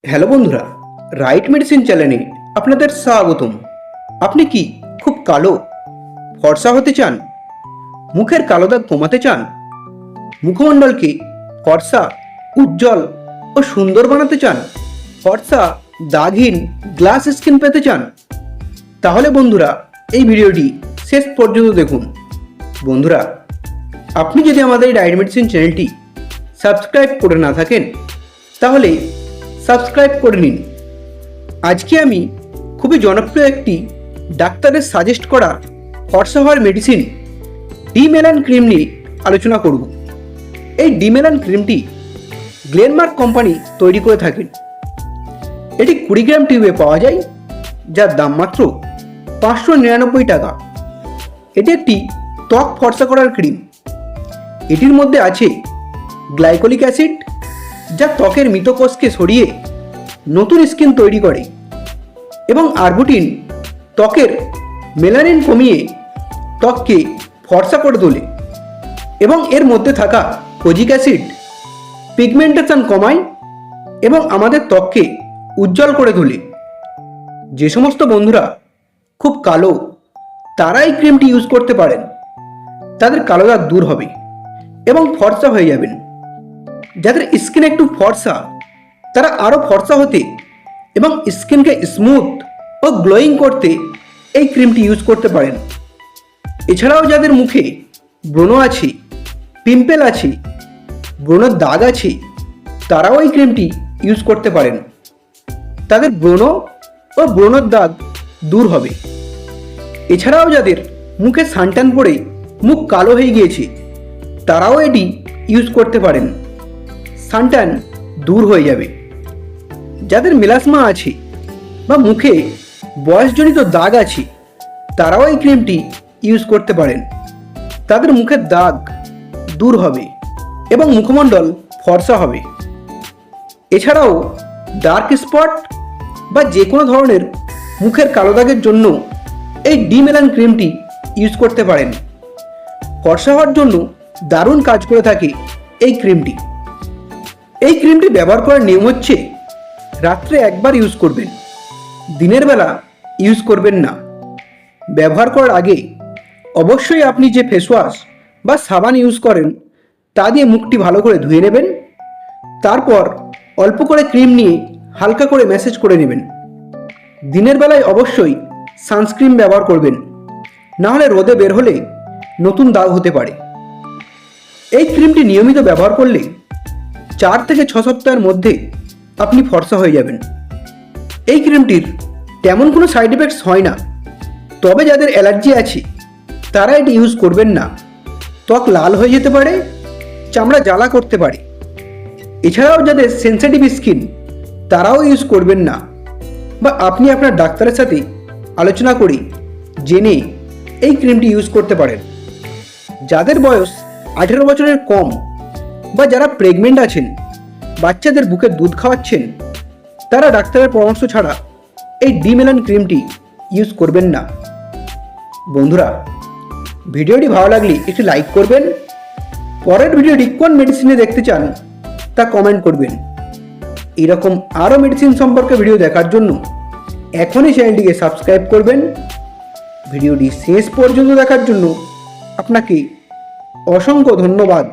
Hello বন্ধুরা, right medicine চ্যানেলে আপনাদের স্বাগতম। আপনি কি খুব কালো ফর্সা হতে চান? মুখের কালো দাগ কমাতে চান? মুখমণ্ডলকে ফর্সা, উজ্জ্বল ও সুন্দর বানাতে চান? ফর্সা, দাগহীন গ্লাস স্কিন পেতে চান? তাহলে বন্ধুরা এই ভিডিওটি শেষ পর্যন্ত দেখুন। বন্ধুরা, আপনি যদি আমাদের এই রাইট মেডিসিন চ্যানেলটি সাবস্ক্রাইব করে না থাকেন তাহলে সাবস্ক্রাইব করে নিন। আজকে আমি খুবই জনপ্রিয় একটি ডাক্তারের সাজেস্ট করা ফর্সা হওয়ার মেডিসিন ডিমেলান ক্রিম নিয়ে আলোচনা করব। এই ডিমেলান ক্রিমটি গ্লেনমার্ক কোম্পানি তৈরি করে থাকেন। এটি 20 গ্রাম টিউবে পাওয়া যায়, যার দাম মাত্র 599 টাকা। এটি একটি ত্বক ফর্সা করার ক্রিম। এটির মধ্যে আছে গ্লাইকোলিক অ্যাসিড, যা ত্বকের মৃত কোষকে সরিয়ে নতুন স্কিন তৈরি করে, এবং আরবুটিন ত্বকের মেলানিন কমিয়ে ত্বককে ফর্সা করে তোলে, এবং এর মধ্যে থাকা কোজিক অ্যাসিড পিগমেন্টেশন কমায় এবং আমাদের ত্বককে উজ্জ্বল করে তোলে। যে সমস্ত বন্ধুরা খুব কালো তারা এই ক্রিমটি ইউজ করতে পারেন। তাদের কালো দাগ দূর হবে এবং ফর্সা হয়ে যাবেন। যাদের স্কিন একটু ফর্সা তারা আরও ফর্সা হতে এবং স্কিনকে স্মুথ ও গ্লোয়িং করতে এই ক্রিমটি ইউজ করতে পারেন। এছাড়াও যাদের মুখে ব্রণ আছে, পিম্পল আছে, ব্রণের দাগ আছে, তারাও এই ক্রিমটি ইউজ করতে পারেন। তাদের ব্রণ ও ব্রণের দাগ দূর হবে। এছাড়াও যাদের মুখে সানট্যান পড়ে মুখ কালো হয়ে গিয়েছে তারাও এটি ইউজ করতে পারেন। সানট্যান দূর হয়ে যাবে। যাদের মেলাসমা আছে বা মুখে বয়সজনিত দাগ আছে তারাও এই ক্রিমটি ইউজ করতে পারেন। তাদের মুখের দাগ দূর হবে এবং মুখমণ্ডল ফর্সা হবে। এছাড়াও ডার্ক স্পট বা যে কোনো ধরনের মুখের কালো দাগের জন্য এই ডিমেলান ক্রিমটি ইউজ করতে পারেন। ফর্সা হওয়ার জন্য দারুণ কাজ করে থাকে এই ক্রিমটি। এই ক্রিমটি ব্যবহার করার নিয়ম হচ্ছে, রাত্রে একবার ইউজ করবেন, দিনের বেলা ইউজ করবেন না। ব্যবহার করার আগে অবশ্যই আপনি যে ফেস ওয়াশ বা সাবান ইউজ করেন তা দিয়ে মুখটি ভালো করে ধুয়ে নেবেন। তারপর অল্প করে ক্রিম নিয়ে হালকা করে ম্যাসেজ করে নেবেন। দিনের বেলায় অবশ্যই সানস্ক্রিন ব্যবহার করবেন, নাহলে রোদে বের হলে নতুন দাগ হতে পারে। এই ক্রিমটি নিয়মিত ব্যবহার করলে 4 থেকে 6 সপ্তাহের মধ্যে আপনি ফর্সা হয়ে যাবেন। এই ক্রিমটির তেমন কোনো সাইড এফেক্টস হয় না, তবে যাদের অ্যালার্জি আছে তারা এটি ইউজ করবেন না। ত্বক লাল হয়ে যেতে পারে, চামড়া জ্বালা করতে পারে। এছাড়াও যাদের সেনসিটিভ স্কিন তারাও ইউজ করবেন না, বা আপনি আপনার ডাক্তারের সাথে আলোচনা করে জেনে এই ক্রিমটি ইউজ করতে পারেন। যাদের বয়স 18 বছরের কম বা যারা প্রেগনেন্ট আছেন, বাচ্চাদের বুকে দুধ খাওয়াচ্ছেন, তারা ডাক্তারের পরামর্শ ছাড়া এই ডিমেলান ক্রিমটি ইউজ করবেন না। বন্ধুরা, ভিডিওটি ভালো লাগলে একটি লাইক করবেন। পরের ভিডিওটি কোন মেডিসিনে দেখতে চান তা কমেন্ট করবেন। এরকম আরও মেডিসিন সম্পর্কে ভিডিও দেখার জন্য এখনই চ্যানেলটিকে সাবস্ক্রাইব করবেন। ভিডিওটি শেষ পর্যন্ত দেখার জন্য আপনাকে অসংখ্য ধন্যবাদ।